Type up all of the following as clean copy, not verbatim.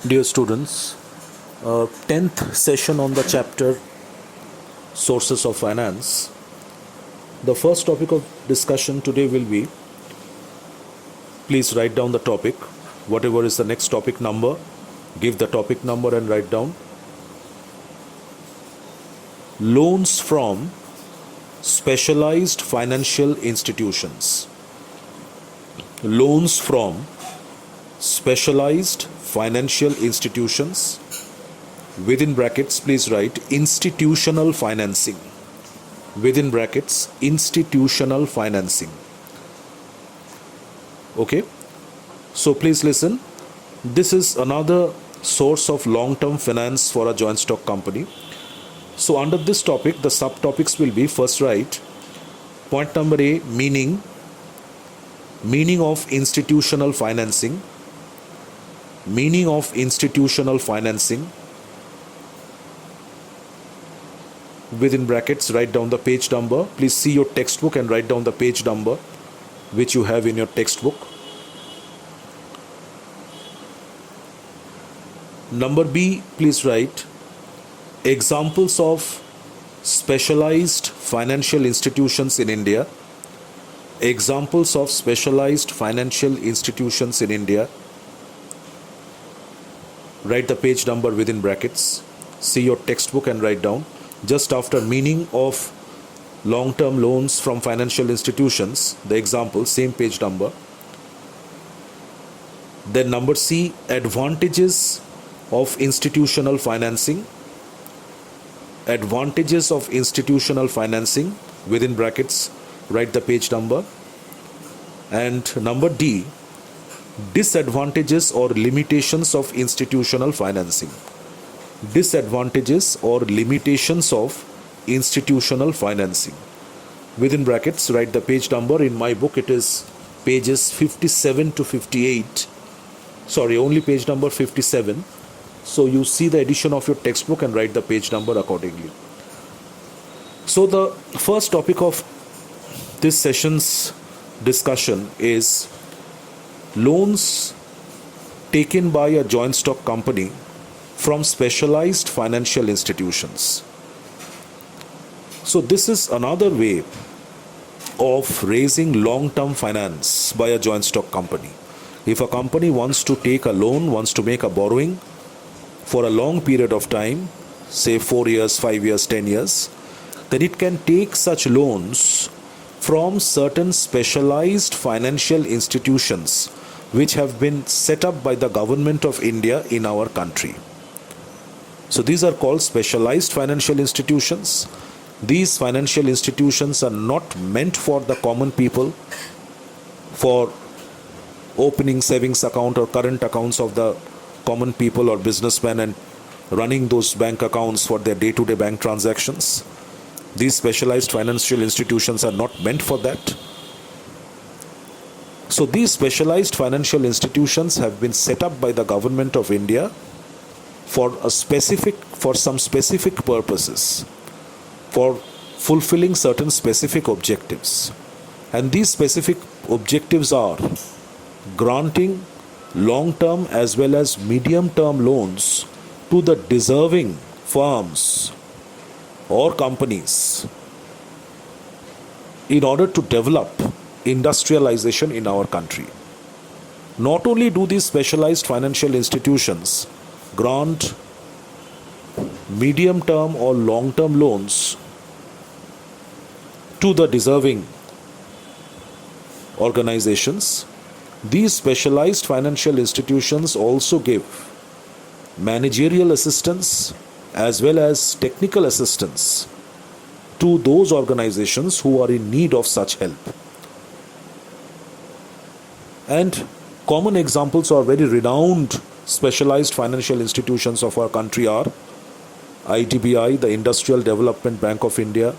Dear students, 10th session on the chapter Sources of Finance. The first topic of discussion today will be, please write down the topic. Whatever is the next topic number, give the topic number and write down. Loans from specialized financial institutions. Loans from specialized financial institutions, within brackets please write institutional financing, within brackets institutional financing. Okay, so please listen, this is another source of long-term finance for a joint stock company. So under this topic the subtopics will be, first write point number A, meaning of institutional financing, meaning of institutional financing, within brackets write down the page number. Please see your textbook and write down the page number which you have in your textbook. Number B, please write examples of specialized financial institutions in India, examples of specialized financial institutions in India. Write the page number within brackets. See your textbook and write down. Just after meaning of long-term loans from financial institutions, the example, same page number. Then number C, advantages of institutional financing. Advantages of institutional financing, within brackets write the page number. And number D, disadvantages or limitations of institutional financing. Disadvantages or limitations of institutional financing, within brackets write the page number. In my book it is pages 57 to 58, sorry, only page number 57. So you see the edition of your textbook and write the page number accordingly. So the first topic of this session's discussion is loans taken by a joint stock company from specialized financial institutions. So this is another way of raising long-term finance by a joint stock company. If a company wants to take a loan, wants to make a borrowing for a long period of time, say 4 years, 5 years, 10 years, then it can take such loans from certain specialized financial institutions which have been set up by the government of India in our country. So these are called specialized financial institutions. These financial institutions are not meant for the common people, for opening savings account or current accounts of the common people or businessmen and running those bank accounts for their day-to-day bank transactions. These specialized financial institutions are not meant for that. So these specialized financial institutions have been set up by the government of India for some specific purposes, for fulfilling certain specific objectives. And these specific objectives are granting long-term as well as medium-term loans to the deserving firms or companies in order to develop industrialization in our country. Not only do these specialized financial institutions grant medium-term or long-term loans to the deserving organizations, these specialized financial institutions also give managerial assistance as well as technical assistance to those organizations who are in need of such help. And common examples or very renowned specialized financial institutions of our country are IDBI, the Industrial Development Bank of India.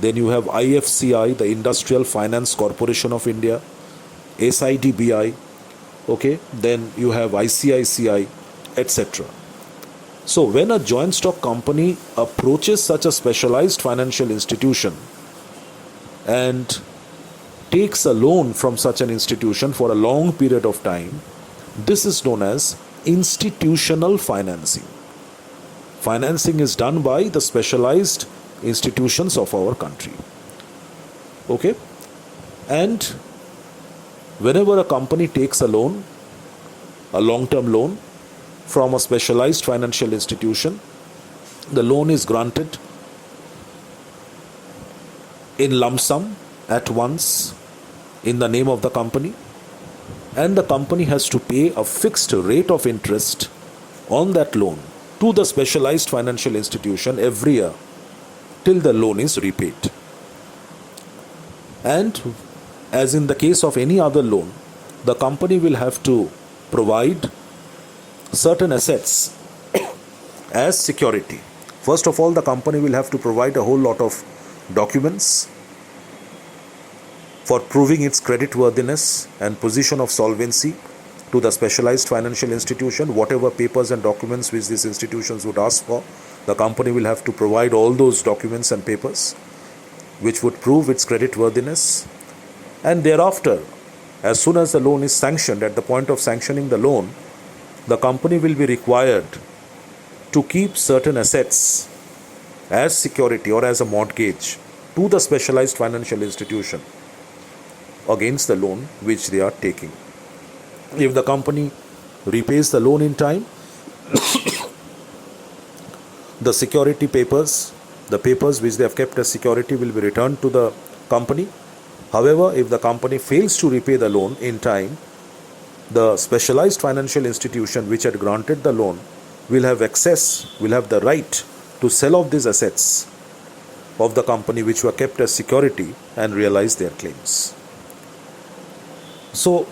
Then you have IFCI, the Industrial Finance Corporation of India. SIDBI, okay, then you have ICICI, etc. So when a joint stock company approaches such a specialized financial institution and takes a loan from such an institution for a long period of time, this is known as institutional financing. Financing is done by the specialized institutions of our country. Okay? And whenever a company takes a loan, a long-term loan from a specialized financial institution, the loan is granted in lump sum at once in the name of the company, and the company has to pay a fixed rate of interest on that loan to the specialized financial institution every year till the loan is repaid. And as in the case of any other loan, the company will have to provide certain assets as security. First of all, the company will have to provide a whole lot of documents for proving its creditworthiness and position of solvency to the specialized financial institution. Whatever papers and documents which these institutions would ask for, the company will have to provide all those documents and papers which would prove its creditworthiness. And thereafter, as soon as the loan is sanctioned, at the point of sanctioning the loan, the company will be required to keep certain assets as security or as a mortgage to the specialized financial institution against the loan which they are taking. If the company repays the loan in time, the security papers, the papers which they have kept as security, will be returned to the company. However, if the company fails to repay the loan in time, the specialized financial institution which had granted the loan will have the right to sell off these assets of the company which were kept as security and realize their claims. So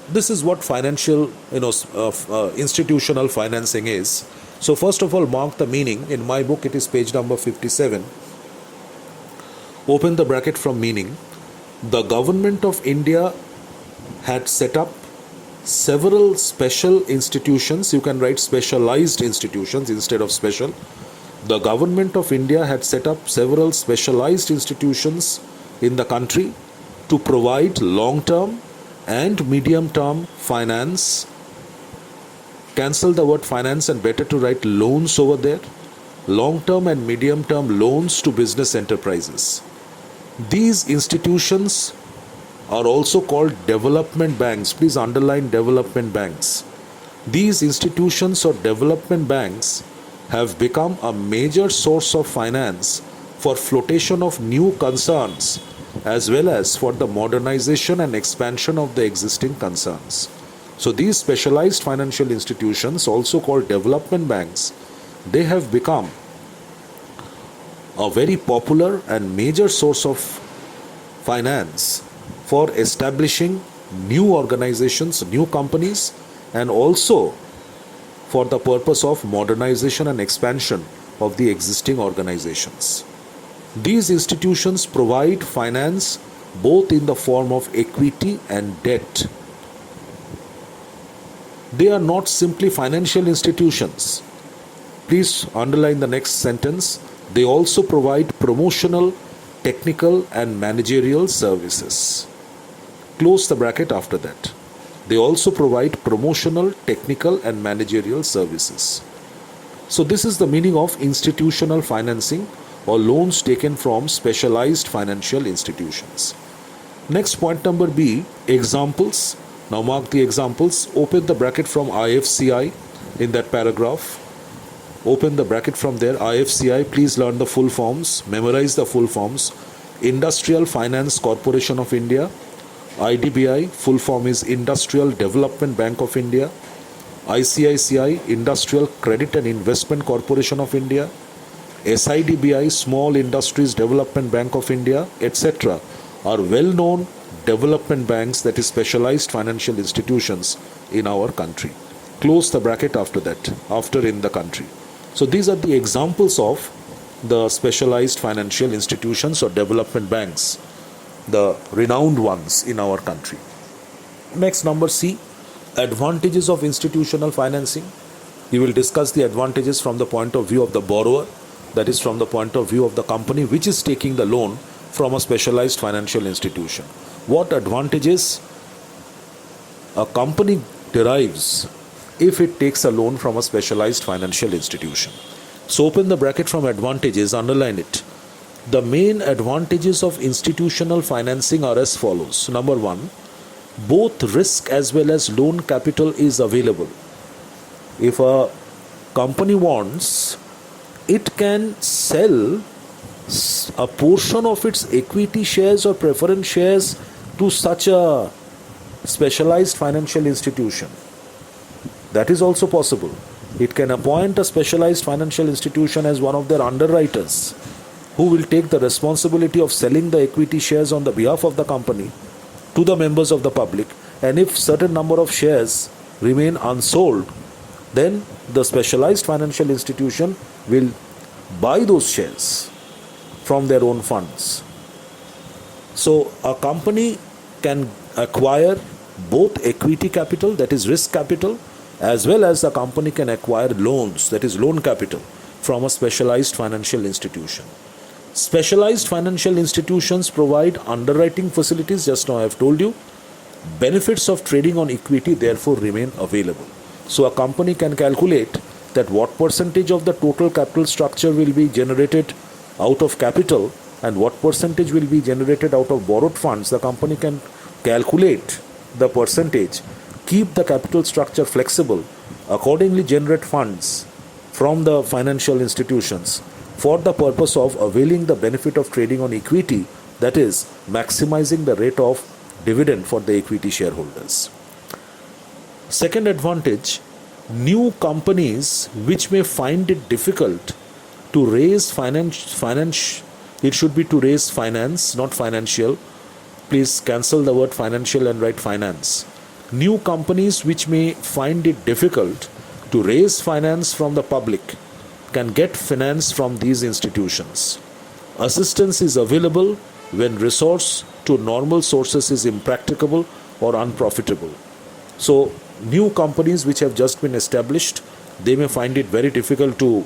this is what financial, institutional financing is. So first of all, mark the meaning. In my book, it is page number 57. Open the bracket from meaning. The government of India had set up several special institutions. You can write specialized institutions instead of special. The government of India had set up several specialized institutions in the country to provide long-term and medium-term finance. Cancel the word finance and better to write loans over there. Long-term and medium-term loans to business enterprises. These institutions are also called development banks. Please underline development banks. These institutions or development banks have become a major source of finance for flotation of new concerns as well as for the modernization and expansion of the existing concerns. So these specialized financial institutions, also called development banks, they have become a very popular and major source of finance for establishing new organizations, new companies, and also for the purpose of modernization and expansion of the existing organizations. These institutions provide finance both in the form of equity and debt. They are not simply financial institutions. Please underline the next sentence. They also provide promotional, technical, and managerial services. Close the bracket after that. They also provide promotional, technical, and managerial services. So this is the meaning of institutional financing or loans taken from specialized financial institutions. Next, point number B, examples. Now mark the examples. Open the bracket from IFCI in that paragraph. Open the bracket from there. IFCI, please learn the full forms, memorize the full forms. Industrial Finance Corporation of India. IDBI, full form is Industrial Development Bank of India. ICICI, Industrial Credit and Investment Corporation of India. SIDBI, Small Industries Development Bank of India, etc. are well-known development banks, that is specialized financial institutions in our country. Close the bracket after that, after in the country. So these are the examples of the specialized financial institutions or development banks, the renowned ones in our country. Next, number C, advantages of institutional financing. We will discuss the advantages from the point of view of the borrower, that is from the point of view of the company which is taking the loan from a specialized financial institution. What advantages a company derives if it takes a loan from a specialized financial institution. So open the bracket from advantages, underline it. The main advantages of institutional financing are as follows. Number one, both risk as well as loan capital is available. If a company wants, it can sell a portion of its equity shares or preference shares to such a specialized financial institution. That is also possible. It can appoint a specialized financial institution as one of their underwriters who will take the responsibility of selling the equity shares on the behalf of the company to the members of the public, and if certain number of shares remain unsold, then the specialized financial institution will buy those shares from their own funds. So a company can acquire both equity capital, that is risk capital, as well as the company can acquire loans, that is loan capital, from a specialized financial institution. Specialized financial institutions provide underwriting facilities, just now I have told you. Benefits of trading on equity therefore remain available. So a company can calculate that what percentage of the total capital structure will be generated out of capital and what percentage will be generated out of borrowed funds. The company can calculate the percentage, keep the capital structure flexible, accordingly generate funds from the financial institutions for the purpose of availing the benefit of trading on equity, that is, maximizing the rate of dividend for the equity shareholders. Second advantage, new companies which may find it difficult to raise it should be to raise finance, not financial. Please cancel the word financial and write finance. New companies which may find it difficult to raise finance from the public can get finance from these institutions. Assistance is available when resource to normal sources is impracticable or unprofitable. So new companies which have just been established, they may find it very difficult to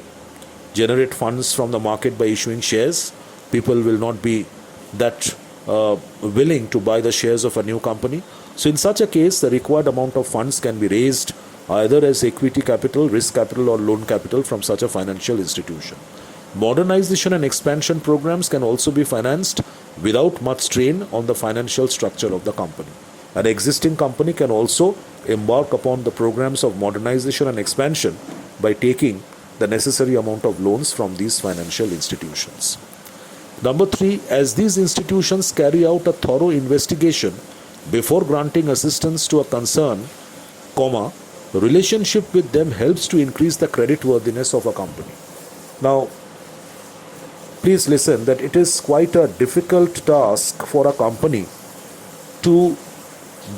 generate funds from the market by issuing shares. People will not be that willing to buy the shares of a new company. So in such a case, the required amount of funds can be raised either as equity capital, risk capital or loan capital from such a financial institution. Modernization and expansion programs can also be financed without much strain on the financial structure of the company. An existing company can also embark upon the programs of modernization and expansion by taking the necessary amount of loans from these financial institutions. Number three, as these institutions carry out a thorough investigation before granting assistance to a concern, the relationship with them helps to increase the creditworthiness of a company. Now, please listen that it is quite a difficult task for a company to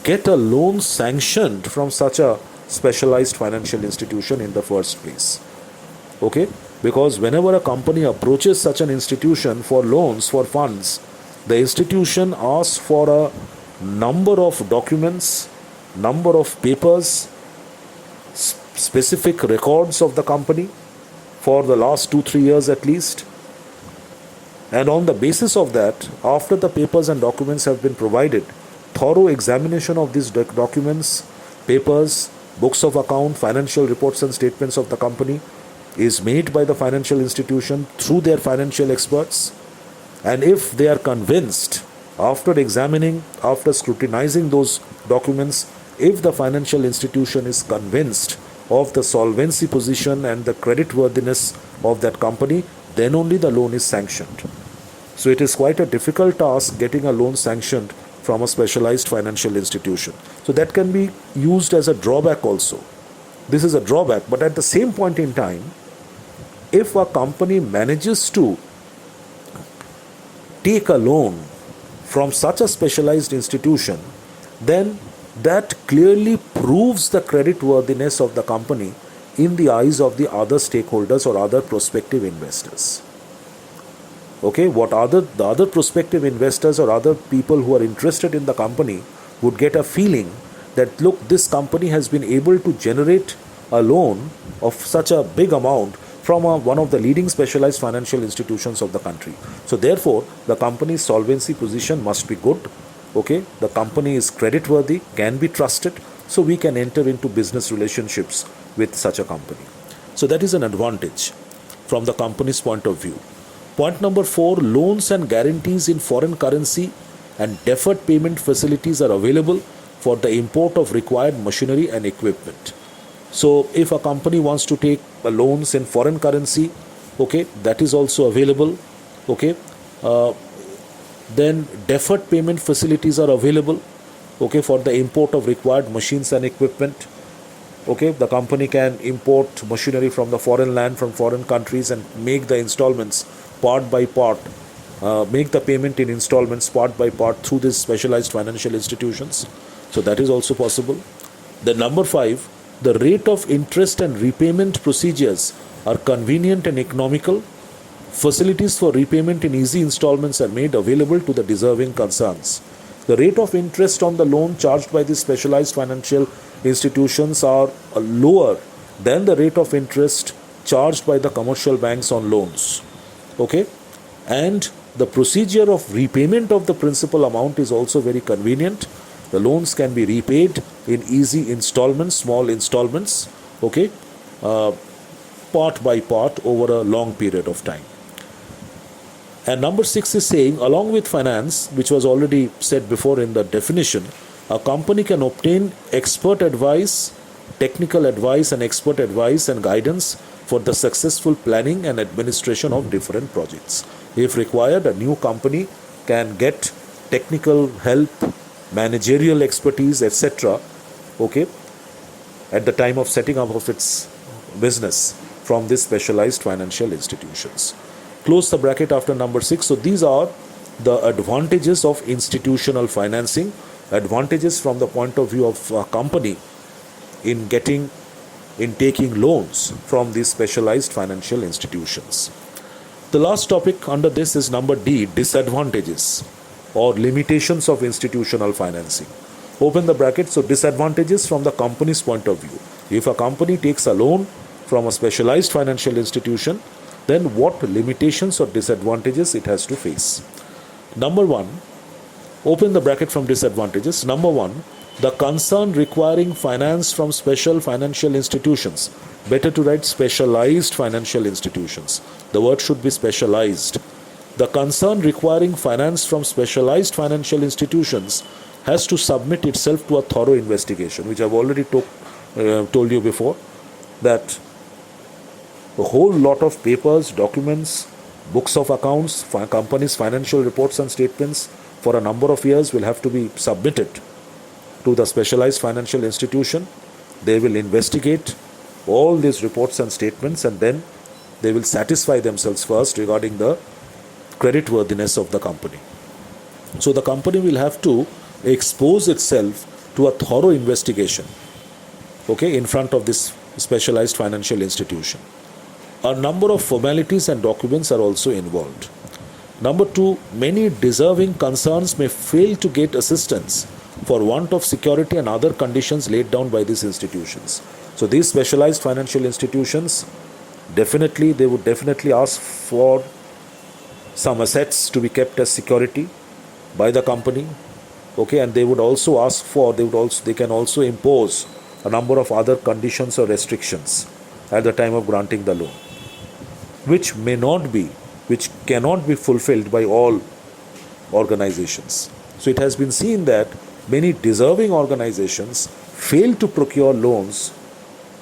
get a loan sanctioned from such a specialized financial institution in the first place. Okay? Because whenever a company approaches such an institution for loans, for funds, the institution asks for a number of documents, number of papers, specific records of the company for the last 2-3 years at least. And on the basis of that, after the papers and documents have been provided, thorough examination of these documents, papers, books of account, financial reports and statements of the company is made by the financial institution through their financial experts. And if they are convinced, after examining, after scrutinizing those documents, if the financial institution is convinced of the solvency position and the creditworthiness of that company, then only the loan is sanctioned. So it is quite a difficult task getting a loan sanctioned from a specialized financial institution. So that can be used as a drawback also. This is a drawback, but at the same point in time, if a company manages to take a loan from such a specialized institution, then that clearly proves the creditworthiness of the company in the eyes of the other stakeholders or other prospective investors. Okay, the other prospective investors or other people who are interested in the company would get a feeling that, look, this company has been able to generate a loan of such a big amount from one of the leading specialized financial institutions of the country. So therefore, the company's solvency position must be good. Okay, the company is creditworthy, can be trusted. So we can enter into business relationships with such a company. So that is an advantage from the company's point of view. Point number 4, loans and guarantees in foreign currency and deferred payment facilities are available for the import of required machinery and equipment. So if a company wants to take loans in foreign currency, okay, that is also available. Okay, then deferred payment facilities are available, okay, for the import of required machines and equipment. Okay, the company can import machinery from the foreign land, from foreign countries, and make the installments part by part, make the payment in installments part by part through these specialized financial institutions. So that is also possible. Then number 5, the rate of interest and repayment procedures are convenient and economical. Facilities for repayment in easy installments are made available to the deserving concerns. The rate of interest on the loan charged by these specialized financial institutions are lower than the rate of interest charged by the commercial banks on loans. Okay, and the procedure of repayment of the principal amount is also very convenient. The loans can be repaid in easy installments, small installments, okay, part by part over a long period of time. And number 6 is saying, along with finance, which was already said before in the definition, a company can obtain expert advice, technical advice and expert advice and guidance for the successful planning and administration of different projects. If required, a new company can get technical help, managerial expertise, etc., okay, at the time of setting up of its business from these specialized financial institutions. Close the bracket after number 6. So these are the advantages of institutional financing, advantages from the point of view of a company in taking loans from these specialized financial institutions. The last topic under this is number D, disadvantages or limitations of institutional financing. Open the bracket. So disadvantages from the company's point of view. If a company takes a loan from a specialized financial institution, then what limitations or disadvantages it has to face. Number 1, open the bracket from disadvantages. Number 1, the concern requiring finance from special financial institutions. Better to write specialized financial institutions. The word should be specialized. The concern requiring finance from specialized financial institutions has to submit itself to a thorough investigation, which I've already told you before, that a whole lot of papers, documents, books of accounts, companies' financial reports and statements for a number of years will have to be submitted to the specialized financial institution. They will investigate all these reports and statements, and then they will satisfy themselves first regarding the creditworthiness of the company. So the company will have to expose itself to a thorough investigation, okay, in front of this specialized financial institution. A number of formalities and documents are also involved. Number 2, many deserving concerns may fail to get assistance for want of security and other conditions laid down by these institutions. So these specialized financial institutions, they would definitely ask for some assets to be kept as security by the company, okay, and they can also impose a number of other conditions or restrictions at the time of granting the loan, which cannot be fulfilled by all organizations. So it has been seen that many deserving organizations fail to procure loans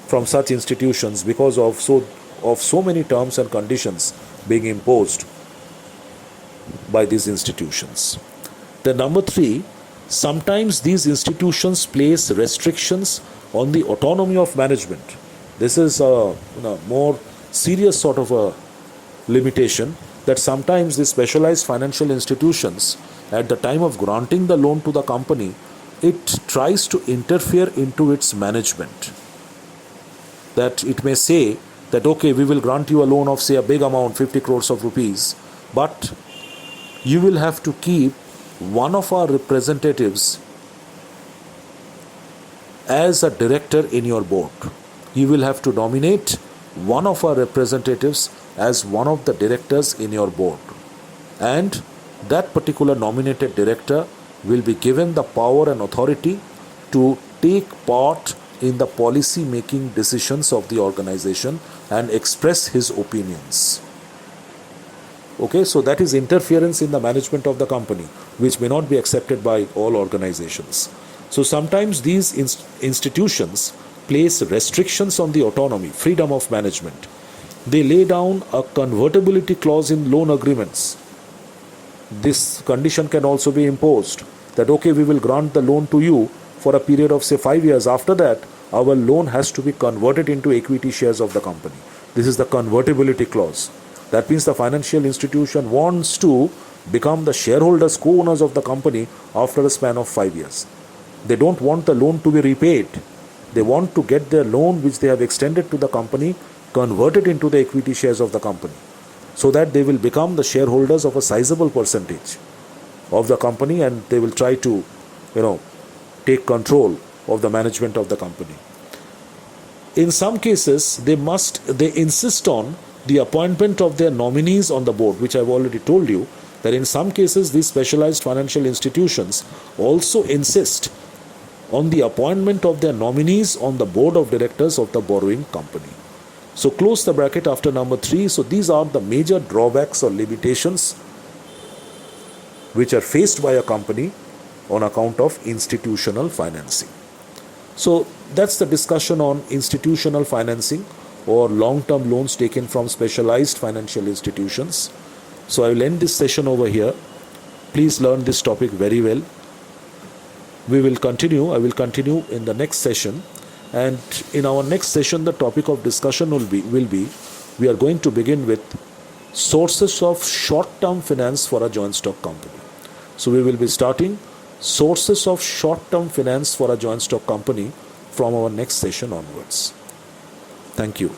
from such institutions because of so many terms and conditions being imposed by these institutions. The number 3, sometimes these institutions place restrictions on the autonomy of management. This is a more serious sort of a limitation, that sometimes the specialized financial institutions, at the time of granting the loan to the company, it tries to interfere into its management. That it may say that, okay, we will grant you a loan of, say, a big amount, 50 crores of rupees, but you will have to keep one of our representatives as a director in your board. You will have to nominate one of our representatives as one of the directors in your board, and that particular nominated director will be given the power and authority to take part in the policy making decisions of the organization and express his opinions. Okay, so that is interference in the management of the company, which may not be accepted by all organizations. So sometimes these institutions place restrictions on the autonomy, freedom of management. They lay down a convertibility clause in loan agreements. This condition can also be imposed that, okay, we will grant the loan to you for a period of say 5 years. After that, our loan has to be converted into equity shares of the company. This is the convertibility clause. That means the financial institution wants to become the shareholders, co-owners of the company after a span of 5 years. They don't want the loan to be repaid. They want to get their loan which they have extended to the company converted into the equity shares of the company, so that they will become the shareholders of a sizable percentage of the company, and they will try to, take control of the management of the company. In some cases, they insist on the appointment of their nominees on the board, which I've already told you that in some cases these specialized financial institutions also insist on the appointment of their nominees on the board of directors of the borrowing company. So close the bracket after number 3. So these are the major drawbacks or limitations which are faced by a company on account of institutional financing. So that's the discussion on institutional financing or long-term loans taken from specialized financial institutions. So I will end this session over here. Please learn this topic very well. I will continue in the next session, and in our next session the topic of discussion will be we are going to begin with sources of short-term finance for a joint stock company. So we will be starting sources of short-term finance for a joint stock company from our next session onwards. Thank you.